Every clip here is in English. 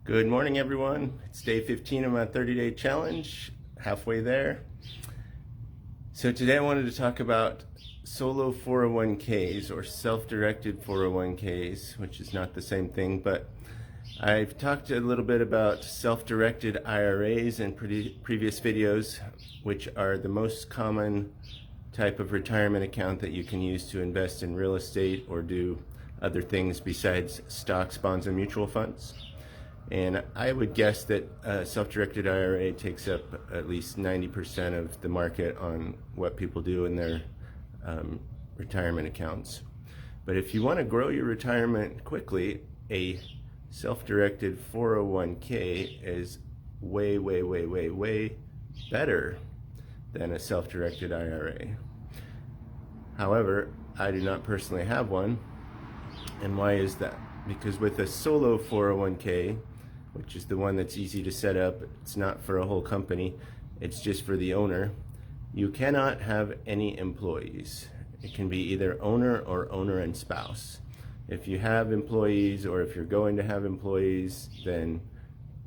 Good morning, everyone. It's day 15 of my 30-day challenge, halfway there. So today I wanted to talk about solo 401ks or self-directed 401ks, which is not the same thing, but I've talked a little bit about self-directed IRAs in previous videos, which are the most common type of retirement account that you can use to invest in real estate or do other things besides stocks, bonds, and mutual funds. And I would guess that a self-directed IRA takes up at least 90% of the market on what people do in their retirement accounts. But if you want to grow your retirement quickly, a self-directed 401k is way better than a self-directed IRA. However, I do not personally have one. And why is that? Because with a solo 401k, which is the one that's easy to set up, it's not for a whole company, it's just for the owner, you cannot have any employees. It can be either owner or owner and spouse. If you have employees or if you're going to have employees, then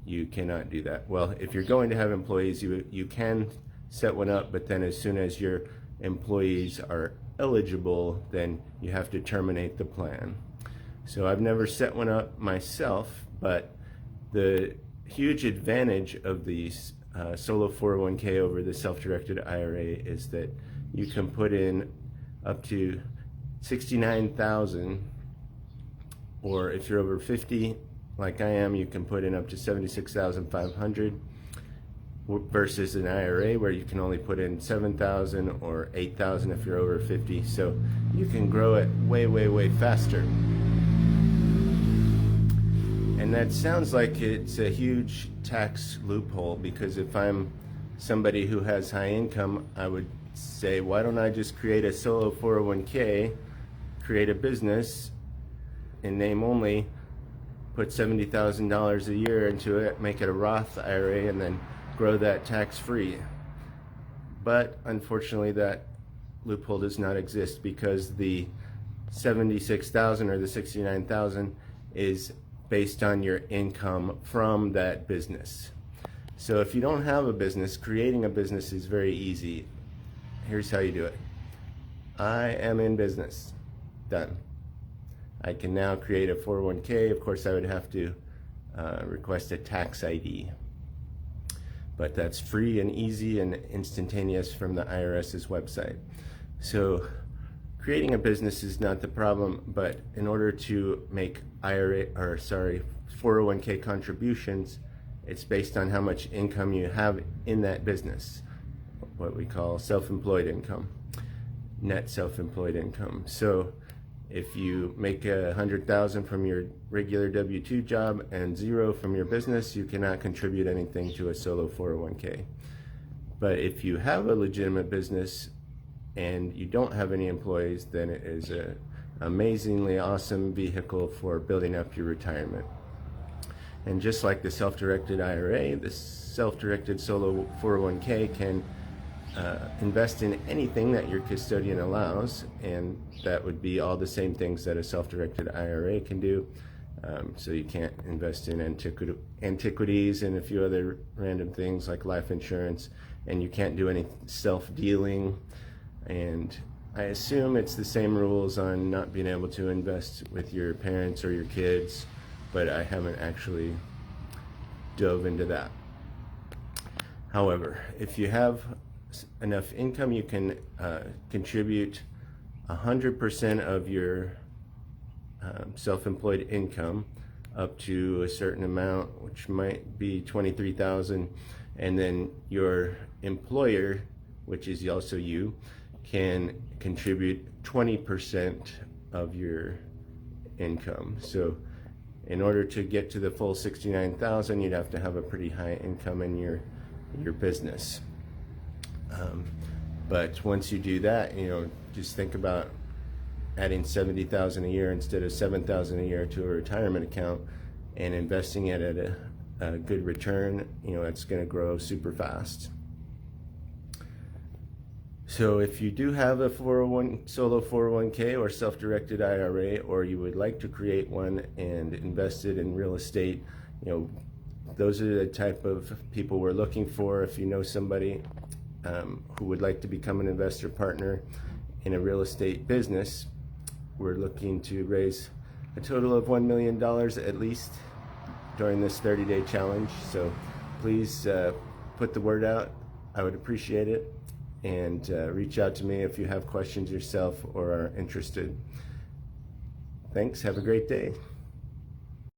you cannot do that. Well, if you're going to have employees, you can set one up, but then as soon as your employees are eligible, then you have to terminate the plan. So I've never set one up myself, but the huge advantage of the solo 401k over the self-directed IRA is that you can put in up to $69,000, or if you're over 50 like I am, you can put in up to $76,500 versus an IRA where you can only put in $7,000 or $8,000 if you're over 50. So you can grow it way faster. And that sounds like it's a huge tax loophole, because if I'm somebody who has high income, I would say, why don't I just create a solo 401k, create a business in name only, put $70,000 a year into it, make it a Roth IRA, and then grow that tax-free. But unfortunately, that loophole does not exist, because the $76,000 or the $69,000 is based on your income from that business. So if you don't have a business, creating a business is very easy. Here's how you do it. I am in business. Done. I can now create a 401k. Of course, I would have to request a tax ID. But that's free and easy and instantaneous from the IRS's website. So creating a business is not the problem, but in order to make 401k contributions, it's based on how much income you have in that business, what we call self-employed income, net self-employed income. So if you make $100,000 from your regular W-2 job and $0 from your business, you cannot contribute anything to a solo 401k. But if you have a legitimate business and you don't have any employees, then it is an amazingly awesome vehicle for building up your retirement. And just like the self-directed IRA, the self-directed solo 401k can invest in anything that your custodian allows, and that would be all the same things that a self-directed IRA can do. So you can't invest in antiquities and a few other random things like life insurance, and you can't do any self-dealing. And I assume it's the same rules on not being able to invest with your parents or your kids, but I haven't actually dove into that. However, if you have enough income, you can contribute 100% of your self-employed income up to a certain amount, which might be $23,000, and then your employer, which is also you, can contribute 20% of your income. So in order to get to the full $69,000, you'd have to have a pretty high income in your business. But once you do that, just think about adding $70,000 a year instead of $7,000 a year to a retirement account and investing it at a good return. It's going to grow super fast. So if you do have a solo 401k or self-directed IRA, or you would like to create one and invest it in real estate, You know, those are the type of people we're looking for. If you know somebody who would like to become an investor partner in a real estate business, we're looking to raise a total of $1 million at least during this 30-day challenge. So please put the word out. I would appreciate it. And reach out to me if you have questions yourself or are interested. Thanks. Have a great day.